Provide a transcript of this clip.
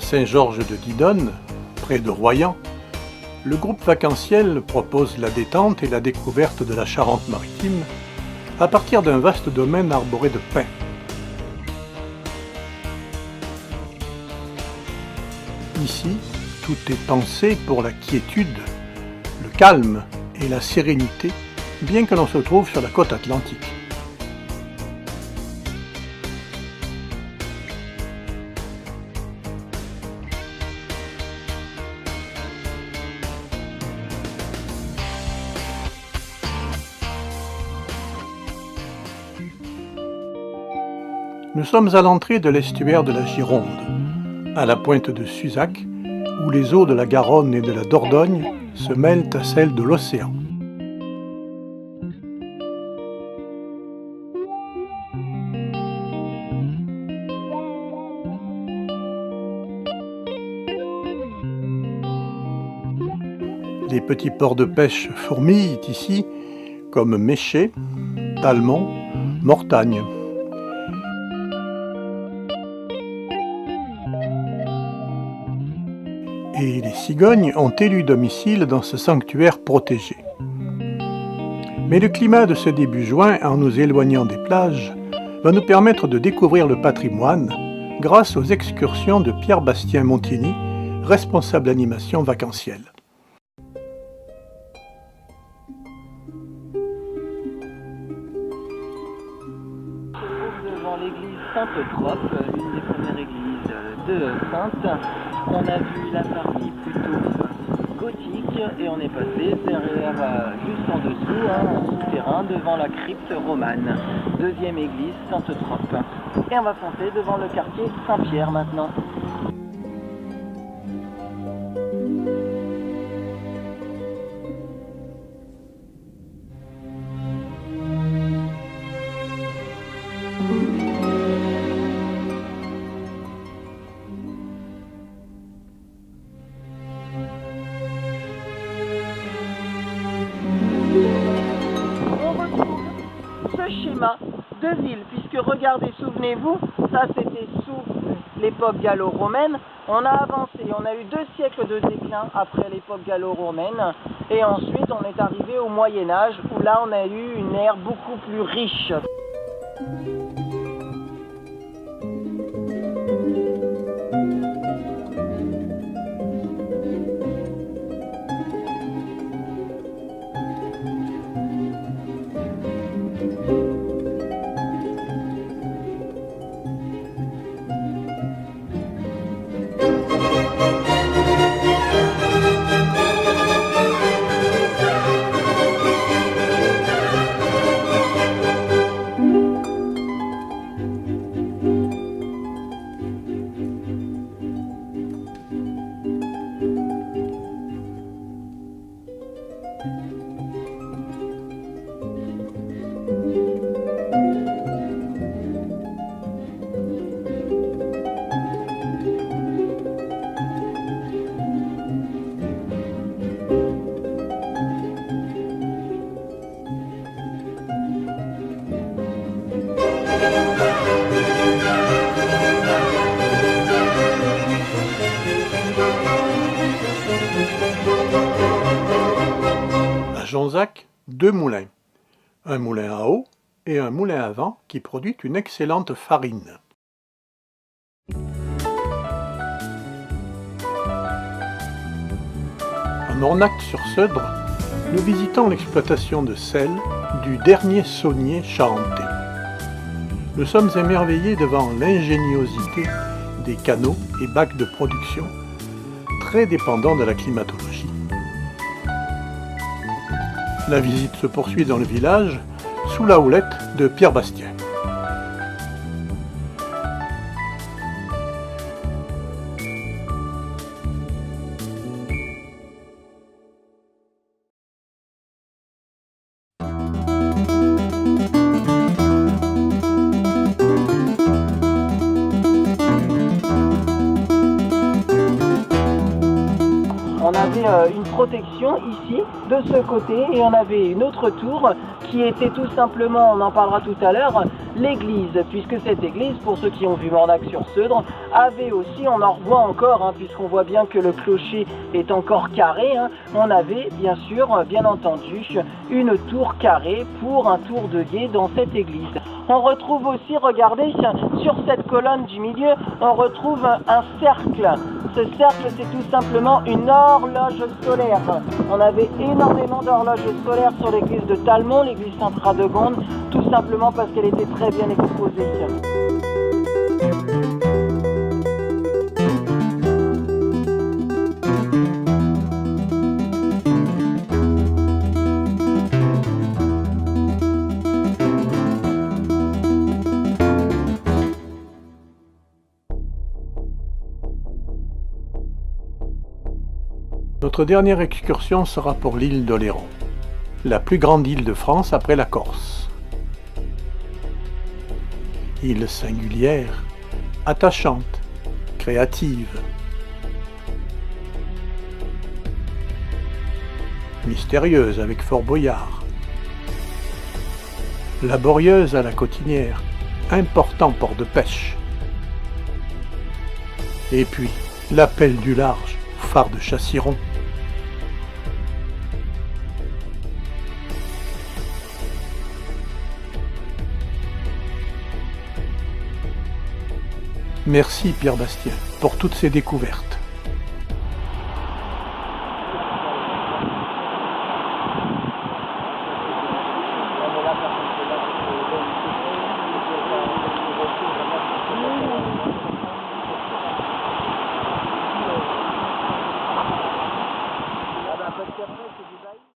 À Saint-Georges de Didonne, près de Royan, le groupe vacanciel propose la détente et la découverte de la Charente-Maritime à partir d'un vaste domaine arboré de pins. Ici, tout est pensé pour la quiétude, le calme et la sérénité, bien que l'on se trouve sur la côte atlantique. Nous sommes à l'entrée de l'estuaire de la Gironde, à la pointe de Suzac, où les eaux de la Garonne et de la Dordogne se mêlent à celles de l'océan. Les petits ports de pêche fourmillent ici, comme Méché, Talmont, Mortagne. Et les cigognes ont élu domicile dans ce sanctuaire protégé. Mais le climat de ce début juin, en nous éloignant des plages, va nous permettre de découvrir le patrimoine grâce aux excursions de Pierre-Bastien Montigny, responsable d'animation vacancielle. Devant l'église Sainte-Trope, l'une des premières églises de Sainte. On a vu la partie plutôt gothique et on est passé derrière, juste en dessous, en souterrain, devant la crypte romane. Deuxième église Sainte-Trope. Et on va foncer devant le quartier Saint-Pierre maintenant. Schéma de ville, puisque regardez, souvenez-vous, ça c'était sous l'époque gallo-romaine, on a avancé, on a eu 2 siècles de déclin après l'époque gallo-romaine, et ensuite on est arrivé au Moyen-Âge, où là on a eu une ère beaucoup plus riche. À Jonzac, 2 moulins, un moulin à eau et un moulin à vent qui produit une excellente farine. En Ornac-sur-Seudre, nous visitons l'exploitation de sel du dernier saunier charentais. Nous sommes émerveillés devant l'ingéniosité des canaux et bacs de production, très dépendants de la climatologie. La visite se poursuit dans le village, sous la houlette de Pierre-Bastien. On avait une protection ici, de ce côté, et on avait une autre tour qui était tout simplement, on en parlera tout à l'heure, l'église, puisque cette église, pour ceux qui ont vu Morlaix-sur-Seudre, avait aussi, on en revoit encore, hein, puisqu'on voit bien que le clocher est encore carré, hein, on avait bien sûr, bien entendu, une tour carrée pour un tour de guet dans cette église. On retrouve aussi, regardez, sur cette colonne du milieu, on retrouve un cercle. Ce cercle, c'est tout simplement une horloge solaire. On avait énormément d'horloges solaires sur l'église de Talmont, l'église Sainte-Radegonde, tout simplement parce qu'elle était très bien exposée. Notre dernière excursion sera pour l'île d'Oléron, la plus grande île de France après la Corse. Île singulière, attachante, créative, mystérieuse avec Fort Boyard, laborieuse à la Cotinière, important port de pêche, et puis l'appel du large, phare de Chassiron. Merci Pierre Bastien pour toutes ces découvertes. Parce qu'après, c'est du bail.